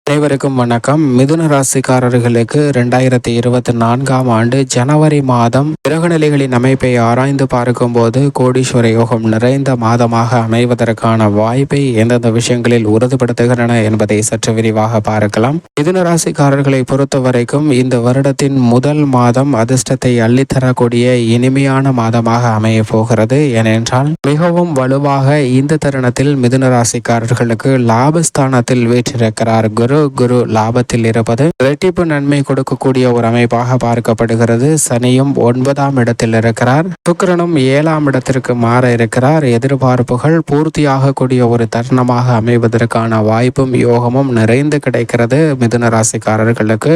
அனைவருக்கும் வணக்கம். மிதுன ராசிக்காரர்களுக்கு 2024ஆம் ஆண்டு ஜனவரி மாதம் கிரகநிலைகளின் அமைப்பை ஆராய்ந்து பார்க்கும்போது கோடீஸ்வர யோகம் நிறைந்த மாதமாக அமைவதற்கான வாய்ப்பை எந்தெந்த விஷயங்களில் உறுதிப்படுத்துகின்றன என்பதை சற்று விரிவாக பார்க்கலாம். மிதுன ராசிக்காரர்களை பொறுத்த வரைக்கும் இந்த வருடத்தின் முதல் மாதம் அதிர்ஷ்டத்தை அள்ளித்தரக்கூடிய இனிமையான மாதமாக அமைய போகிறது. ஏனென்றால் மிகவும் வலுவாக இந்த தருணத்தில் மிதுன ராசிக்காரர்களுக்கு லாபஸ்தானத்தில் வீற்றிருக்கிறார் குரு லாபத்தில் இருப்பது இரட்டிப்பு நன்மை கொடுக்கக்கூடிய ஒரு அமைப்பாக பார்க்கப்படுகிறது. சனியும் 9ஆம் இடத்தில் இருக்கிறார். சுக்கிரனும் 7ஆம் இடத்திற்கு மாற இருக்கிறார். எதிர்பார்ப்புகள் பூர்த்தியாக கூடிய ஒரு தருணமாக அமைவதற்கான வாய்ப்பும் யோகமும் நிறைந்து கிடைக்கிறது. மிதுன ராசிக்காரர்களுக்கு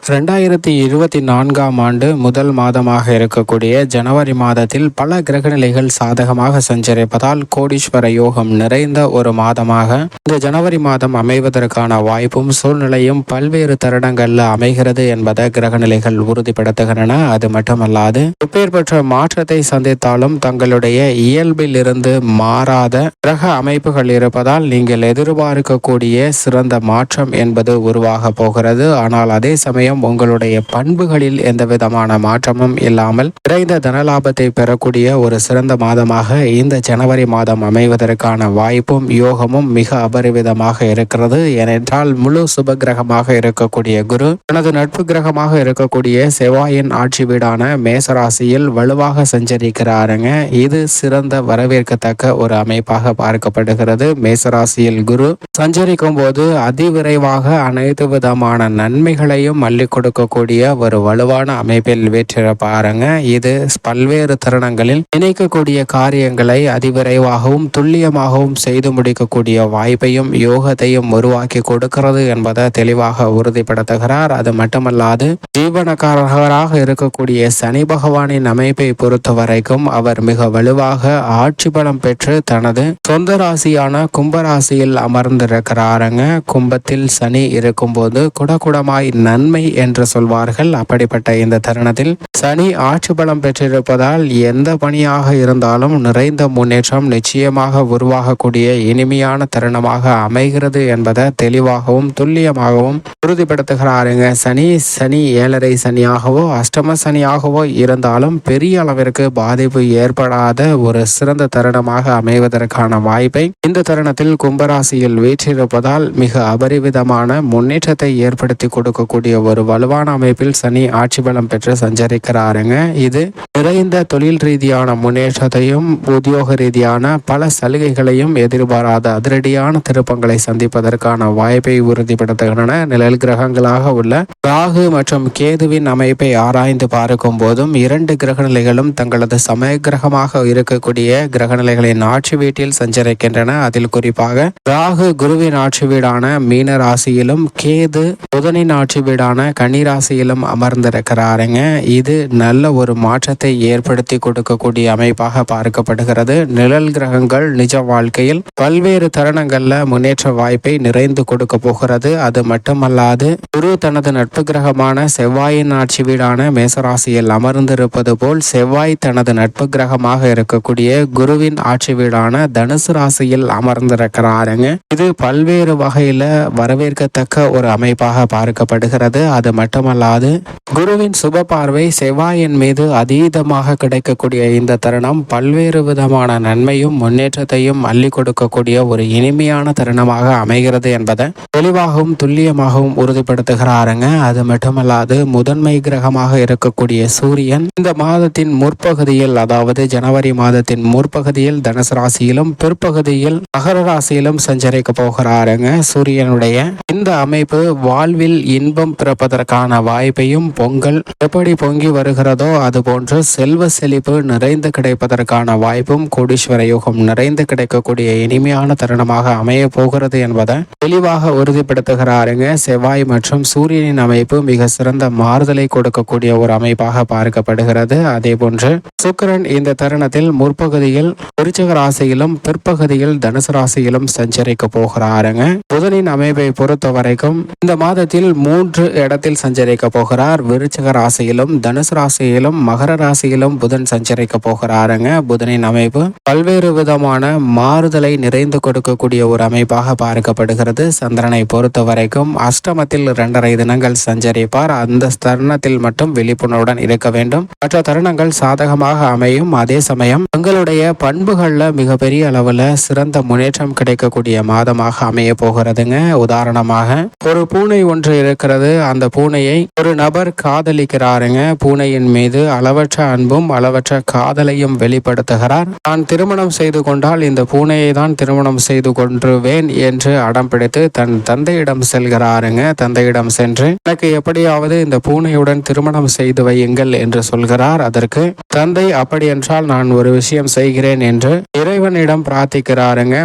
2024ஆம் ஆண்டு முதல் மாதமாக இருக்கக்கூடிய ஜனவரி மாதத்தில் பல கிரகநிலைகள் சாதகமாக சஞ்சரிப்பதால் கோடீஸ்வர யோகம் நிறைந்த ஒரு மாதமாக இந்த ஜனவரி மாதம் அமைவதற்கான வாய்ப்பும் சூழ்நிலையும் பல்வேறு தருணங்கள்ல அமைகிறது என்பதை கிரகநிலைகள் உறுதிப்படுத்துகின்றன. அது மட்டுமல்லாது எப்பேற்பட்ட மாற்றத்தை சந்தித்தாலும் தங்களுடைய இயல்பில் இருந்து மாறாத கிரக அமைப்புகள் இருப்பதால் நீங்கள் எதிர்பார்க்கக்கூடிய சிறந்த மாற்றம் என்பது உருவாக போகிறது. ஆனால் அதே சமயம் உங்களுடைய பண்புகளில் எந்த விதமான மாற்றமும் இல்லாமல் விரைந்த தனலாபத்தை பெறக்கூடிய ஒரு சிறந்த மாதமாக இந்த ஜனவரி மாதம் அமைவதற்கான வாய்ப்பும் யோகமும் மிக அபரிவிதமாக இருக்கிறது. ஏனென்றால் முழு சுப கிரகமாக இருக்கக்கூடிய குரு தனது நட்பு கிரகமாக இருக்கக்கூடிய செவ்வாயின் ஆட்சி வீடான மேசராசியில் வலுவாக சஞ்சரிக்கிறாருங்க. இது சிறந்த வரவேற்கத்தக்க ஒரு அமைப்பாக பார்க்கப்படுகிறது. மேசராசியில் குரு சஞ்சரிக்கும் போது அதிவிரைவாக அனைத்து விதமான நன்மைகளையும் அள்ளி கொடுக்கக்கூடிய ஒரு வலுவான அமைப்பில் வீற்றிருப்பாருங்க. இது பல்வேறு தருணங்களில் நினைக்கக்கூடிய காரியங்களை அதிவிரைவாகவும் துல்லியமாகவும் செய்து முடிக்கக்கூடிய வாய்ப்பையும் யோகத்தையும் உருவாக்கி கொடுக்கிறது என்பதை தெளிவாக உறுதிப்படுத்துகிறார். அது மட்டுமல்லாது ஜீவனக்காரராக இருக்கக்கூடிய சனி பகவானின் அமைப்பை பொறுத்த வரைக்கும் அவர் மிக வலுவாக ஆட்சி பலம் பெற்று தனது சொந்த ராசியான கும்பராசியில் அமர்ந்திருக்கிறாருங்க. கும்பத்தில் சனி இருக்கும்போது குடகுடமாய் நன்மை என்று சொல்வார்கள். அப்படிப்பட்ட இந்த தருணத்தில் சனி ஆட்சி பலம் பெற்றிருப்பதால் எந்த பணியாக இருந்தாலும் நிறைந்த முன்னேற்றம் நிச்சயமாக உருவாகக்கூடிய இனிமையான தருணமாக அமைகிறது என்பதை தெளிவாகவும் துல்லியமாகவும் உறுதிப்படுத்துகிறாருங்க. சனி ஏழரை சனியாகவோ அஷ்டம சனியாகவோ இருந்தாலும் பெரிய அளவிற்கு பாதிப்பு ஏற்படாத ஒரு சிறந்த தருணமாக அமைவதற்கான வாய்ப்பை இந்த தருணத்தில் கும்பராசியில் வீற்றிருப்பதால் மிக அபரிவிதமான முன்னேற்றத்தை ஏற்படுத்தி கொடுக்கக்கூடிய ஒரு வலுவான அமைப்பில் சனி ஆட்சி பலம் பெற்று சஞ்சரிக்கிறாருங்க. இது நிறைந்த தொழில் ரீதியான முன்னேற்றத்தையும் உத்தியோக ரீதியான பல சலுகைகளையும் எதிர்பாராத அதிரடியான திருப்பங்களை சந்திப்பதற்கான வாய்ப்பை உறுதிப்படுத்துகின்றன. நிழல் கிரகங்களாக உள்ள ராகு மற்றும் கேதுவின் அமைப்பை ஆராய்ந்து பார்க்கும் போதும் இரண்டு கிரகநிலைகளும் தங்களது சமய கிரகமாக இருக்கக்கூடிய கிரகநிலைகளின் ஆட்சி வீட்டில் சஞ்சரிக்கின்றன. அதில் குறிப்பாக ராகு குருவின் ஆட்சி வீடான மீன ராசியிலும் கேது புதனின் ஆட்சி வீடான கன்னி ராசியிலும் அமர்ந்திருக்கிறாருங்க. இது நல்ல ஒரு மாற்றத்தை ஏற்படுத்தி கொடுக்கக்கூடிய அமைப்பாக பார்க்கப்படுகிறது. நிழல் கிரகங்கள் நிஜ வாழ்க்கையில் பல்வேறு தருணங்கள்ல முன்னேற்ற வாய்ப்பை நிறைந்து கொடுக்க போகிறது. அது மட்டுமல்லாது குரு தனது நட்பு கிரகமான செவ்வாயின் ஆட்சி வீடான மேசராசியில் அமர்ந்திருப்பது போல் செவ்வாய் தனது நட்பு கிரகமாக இருக்கக்கூடிய குருவின் ஆட்சி வீடான தனுசு ராசியில் அமர்ந்திருக்கிறாருங்க. இது பல்வேறு வகையில வரவேற்கத்தக்க ஒரு அமைப்பாக பார்க்கப்படுகிறது. அது மட்டுமல்லாது குருவின் சுப பார்வை செவ்வாயின் மீது அதீதமாக கிடைக்கக்கூடிய இந்த தருணம் பல்வேறு விதமான நன்மையும் முன்னேற்றத்தையும் அள்ளி கொடுக்கக்கூடிய ஒரு இனிமையான தருணமாக அமைகிறது என்பதை தெளிவாகவும் துல்லியமாகவும் உறுதிப்படுத்துகிறாருங்க. அது மட்டுமல்லாது முதன்மை கிரகமாக இருக்கக்கூடிய சூரியன் இந்த மாதத்தின் முற்பகுதியில், அதாவது ஜனவரி மாதத்தின் முற்பகுதியில் தனுசு ராசியிலும் பிற்பகுதியில் மகர ராசியிலும் சஞ்சரிக்க போகிறாருங்க. சூரியனுடைய இந்த அமைப்பு வாழ்வில் இன்பம் பிறப்பதற்கான வாய்ப்பையும் பொங்கல் எப்படி பொங்கி வருகிறதோ அது போன்று செல்வ செழிப்பு நிறைந்து கிடைப்பதற்கான வாய்ப்பும் கோடீஸ்வர யோகம் நிறைந்து கிடைக்கக்கூடிய இனிமையான தருணமாக அமைய போகிறது என்பதை தெளிவாக உறுதிப்படுத்துகிறாருங்க. செவ்வாய் மற்றும் சூரியனின் அமைப்பு மிக சிறந்த மாறுதலை கொடுக்கக்கூடிய ஒரு அமைப்பாக பார்க்கப்படுகிறது. அதே போன்று சுக்கிரன் இந்த தருணத்தில் முற்பகுதியில் விருச்சிக ராசியிலும் பிற்பகுதியில் தனுசு ராசியிலும் சஞ்சரிக்க போகிறாருங்க. புதனின் அமைப்பை பொறுத்த வரைக்கும் இந்த மாதத்தில் 3 இடத்தில் சஞ்சரிக்க போகிறார். விருச்சிக ராசியிலும் தனுசு ராசியிலும் மகர ராசியிலும் புதன் சஞ்சரிக்க போகிறாருங்க. புதனின் அமைப்பு பல்வேறு விதமான மாறுதலை நிறைந்து கொடுக்கக்கூடிய ஒரு அமைப்பாக பார்க்கப்படுகிறது. சந்திரனை பொறுத்த வரைக்கும் அஷ்டமத்தில் 2.5 தினங்கள் சஞ்சரிப்பார். அந்த தருணத்தில் மட்டும் விழிப்புணர்வுடன் இருக்க வேண்டும். மற்ற தருணங்கள் சாதகமாக அமையும். அதே சமயம் உங்களுடைய பண்புகள்ல மிகப்பெரிய அளவுல சிறந்த முன்னேற்றம் கிடைக்கக்கூடிய மாதமாக அமைய போகிறதுங்க. உதாரணமாக ஒரு பூனை ஒன்று இருக்கிறது. அந்த பூனையை ஒரு நபர் காதலிக்கிறாருங்க. பூனையின் மீது அளவற்ற அன்பும் அளவற்ற காதலையும் வெளிப்படுத்துகிறார். நான் திருமணம் செய்து கொண்டால் இந்த பூனையை தான் திருமணம் செய்து கொன்றுவேன் என்று அடம் பிடித்து தன் தந்தையிடம் செல்கிறாருங்க. தந்தையிடம் சென்று எனக்கு எப்படியாவது இந்த பூனையுடன் திருமணம் செய்து வையுங்கள் என்று சொல்கிறார். அதற்கு தந்தை அப்படி என்றால் நான் ஒரு விஷயம் செய்கிறேன் என்று இறைவனிடம் பிரார்த்திக்கிறாருங்க.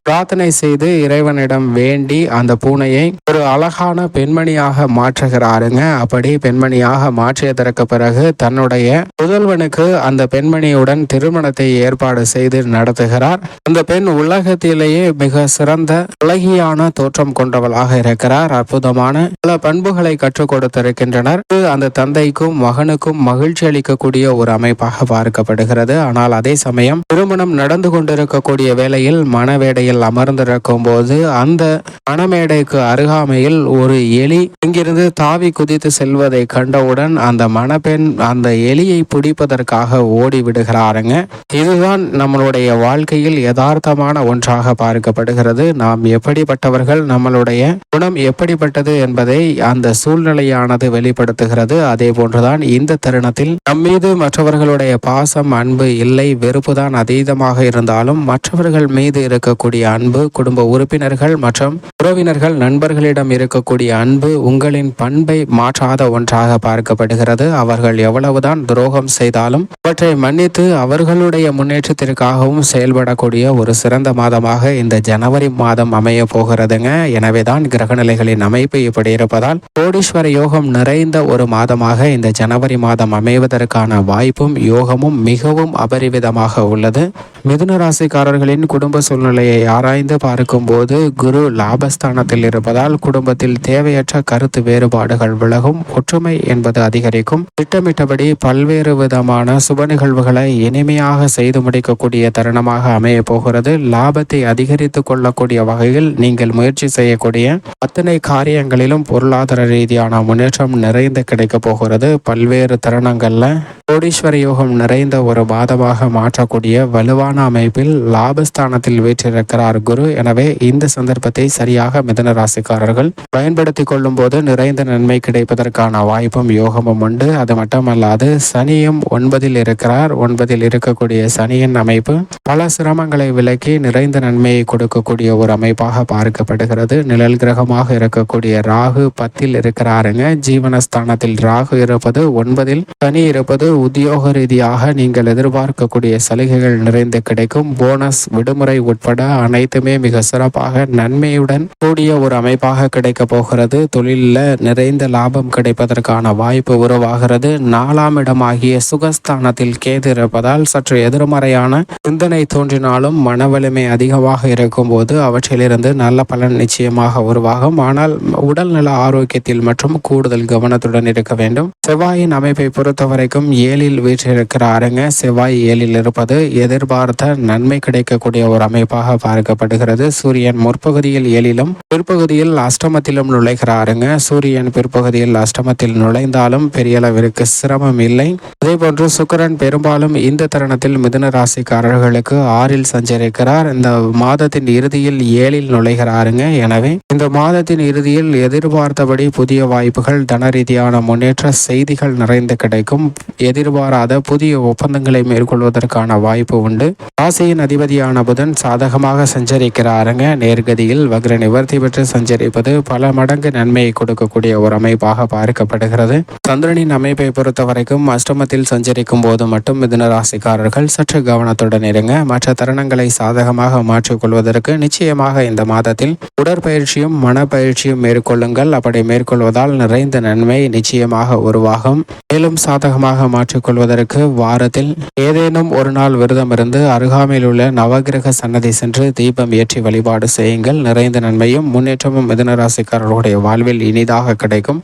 பிரார்த்தனை செய்து இறைவனிடம் வேண்டி அந்த பூனையை ஒரு அழகான பெண்மணியாக மாற்றுகிறாருங்க. அப்படி பெண்மணியாக மாற்றியதற்கு பிறகு தன்னுடைய புதல்வனுக்கு அந்த பெண்மணியுடன் திருமணத்தை ஏற்பாடு செய்து நடத்துகிறார். அந்த பெண் உலகத்திலேயே மிக சிறந்த அழகியான தோற்றம் கொண்டவளாக இருக்கிறார். அற்புதமான பல பண்புகளை கற்றுக் கொடுத்திருக்கின்றனர். அந்த தந்தைக்கும் மகனுக்கும் மகிழ்ச்சி அளிக்கக்கூடிய ஒரு அமைப்பாக பார்க்கப்படுகிறது. ஆனால் அதே சமயம் திருமணம் நடந்து கொண்டிருக்கக்கூடிய வேளையில் மணவேடையில் அமர்ந்திருக்கும் போது அந்த மணமேடைக்கு அருகாமையில் ஒரு எலி இங்கிருந்து தாவி குதித்து செல்வதை கண்டவுடன் அந்த மணப்பெண் அந்த எலியை பிடிப்பதற்காக ஓடி விடுகிறாருங்க. இதுதான் நம்மளுடைய வாழ்க்கையில் யதார்த்தமான ஒன்றாக பார்க்கப்படுகிறது. நாம் எப்படிப்பட்டவர்கள், நம்மளுடைய குணம் எப்படிப்பட்டது என்பதை அந்த சூழ்நிலையானது வெளிப்படுத்துகிறது. அதே போன்றுதான் இந்த தருணத்தில் நம்மீது மற்றவர்களுடைய பாசம், அன்பு இல்லை, வெறுப்புதான் அதீதமாக இருந்தாலும் மற்றவர்கள் மீது இருக்கக்கூடிய அன்பு, குடும்ப உறுப்பினர்கள் மற்றும் உறவினர்கள், நண்பர்களிடம் இருக்கக்கூடிய அன்பு உங்களின் பண்பை மாற்றாத ஒன்றாக பார்க்கப்படுகிறது. அவர்கள் எவ்வளவுதான் துரோகம் செய்தாலும் அவற்றை மன்னித்து அவர்களுடைய முன்னேற்றத்திற்காகவும் செயல்படக்கூடிய ஒரு சிறந்த மாதமாக இந்த ஜனவரி மாதம் அமைய போகிறதுங்க. எனவேதான் கிரகநிலைகளின் அமைப்பு இப்படி இருப்பதால் கோடீஸ்வர யோகம் நிறைந்த ஒரு மாதமாக இந்த ஜனவரி மாதம் அமைவதற்கான வாய்ப்பும் யோகமும் மிகவும் அபரிவிதமாக உள்ளது. மிதுன ராசிக்காரர்களின் குடும்ப சூழ்நிலையை ஆராய்ந்து பார்க்கும்போது குரு லாபஸ்தானத்தில் இருப்பதால் குடும்பத்தில் தேவையற்ற கருத்து வேறுபாடுகள் விலகும். ஒற்றுமை என்பது அதிகரிக்கும். திட்டமிட்டபடி பல்வேறு விதமான சுப நிகழ்வுகளை இனிமையாக செய்து முடிக்கக்கூடிய தருணமாக அமைய போகிறது. லாபத்தை அதிகரித்துக் கொள்ளக்கூடிய வகையில் நீங்கள் முயற்சி செய்யக்கூடிய அத்தனை காரியங்களிலும் பொருளாதார ரீதியான முன்னேற்றம் நிறைந்து கிடைக்க போகிறது. பல்வேறு தருணங்கள்ல கோடீஸ்வர யோகம் நிறைந்த ஒரு மாதமாக மாற்றக்கூடிய வலுவான அமைப்பில் லாபஸ்தானத்தில் வீற்றிருக்கிறார் குரு. எனவே இந்த சந்தர்ப்பத்தை சரியாக மிதுன ராசிக்காரர்கள் பயன்படுத்திக் கொள்ளும் போது நிறைந்த நன்மை கிடைப்பதற்கான வாய்ப்பும் யோகமும் உண்டு. அது மட்டுமல்லாது சனியும் 9 இருக்கிறார். 9 இருக்கக்கூடிய சனியின் அமைப்பு பல சிரமங்களை விலக்கி நிறைந்த நன்மையை கொடுக்கக்கூடிய ஒரு அமைப்பாக பார்க்கப்படுகிறது. நிழல் கிரகமாக இருக்கக்கூடிய ராகு 10 இருக்கிறாருங்க. ஜீவனஸ்தானத்தில் ராகு இருப்பது, 9 சனி இருப்பது உத்தியோக ரீதியாக நீங்கள் எதிர்பார்க்கக்கூடிய சலுகைகள் நிறைந்து கிடைக்கும். போனஸ், விடுமுறை உட்பட அனைத்துமே மிக சிறப்பாக நன்மையுடன் கூடிய ஒரு அமைப்பாக கிடைக்க போகிறது. தொழிலில் நிறைந்த லாபம் கிடைப்பதற்கான வாய்ப்பு உருவாகிறது. 4ஆம் இடமாகிய சுகஸ்தானத்தில் கேது இருப்பதால் சற்று எதிர்மறையான சிந்தனை தோன்றினாலும் மன வலிமை அதிகமாக இருக்கும் போது அவற்றிலிருந்து நல்ல பலன் நிச்சயமாக உருவாகும். ஆனால் உடல்நல ஆரோக்கியத்தில் மற்றும் கூடுதல் கவனத்துடன் இருக்க வேண்டும். செவ்வாயின் அமைப்பை பொறுத்தவரைக்கும் 7ல் வீற்றிருக்கிறாருங்க. செவ்வாய் 7ல் இருப்பது எதிர்பார்த்த நன்மை கிடைக்கக்கூடிய ஒரு அமைப்பாக பார்க்கப்படுகிறது. சூரியன் முற்பகுதியில் 7லும் பிற்பகுதியில் அஷ்டமத்திலும் நுழைகிறாருங்க. சூரியன் பிற்பகுதியில் அஷ்டமத்தில் நுழைந்தாலும் பெரிய அளவிற்கு சிரமம் இல்லை. அதே போன்று சுக்கிரன் பெரும்பாலும் இந்த தருணத்தில் மிதுன ராசிக்காரர்களுக்கு 6ல் சஞ்சரிக்கிறார். இந்த மாதத்தின் இறுதியில் 7ல் நுழைகிறாருங்க. எனவே இந்த மாதத்தின் இறுதியில் எதிர்பார்த்தபடி புதிய வாய்ப்புகள், தன ரீதியான முன்னேற்ற செய்திகள் நிறைந்து கிடைக்கும். எதிர்பாராத புதிய ஒப்பந்தங்களை மேற்கொள்வதற்கான வாய்ப்பு உண்டு. ராசியின் அதிபதியான புதன் சாதகமாக சஞ்சரிக்கிறாருங்க. நேர்கதியில் வக்ர நிவர்த்தி பெற்று சஞ்சரிப்பது பல மடங்கு நன்மையை கொடுக்கக்கூடிய ஒரு அமைப்பாக பார்க்கப்படுகிறது. சந்திரனின் அமைப்பை பொறுத்த வரைக்கும் அஷ்டமத்தில் சஞ்சரிக்கும் போது மட்டும் மிதுன ராசிக்காரர்கள் சற்று கவனத்துடன் இருங்க. மற்ற தருணங்களை சாதகமாக மாற்றிக்கொள்வதற்கு நிச்சயமாக இந்த மாதத்தில் உடற்பயிற்சியும் மனப்பயிற்சியும் மேற்கொள்ளுங்கள். அப்படி மேற்கொள்வதால் நிறைந்த நன்மை நிச்சயமாக உருவாகும். மேலும் சாதகமாக மாற்ற காப்பாற்றிக் கொள்வதற்கு வாரத்தில் ஏதேனும் ஒரு நாள் விரதம் இருந்து அருகாமையில் உள்ள நவகிரக சன்னதி சென்று தீபம் ஏற்றி வழிபாடு செய்யுங்கள். நிறைந்த நன்மையும் முன்னேற்றமும் மிதுன ராசிக்காரர்களுடைய வாழ்வில் இனிதாக கிடைக்கும்.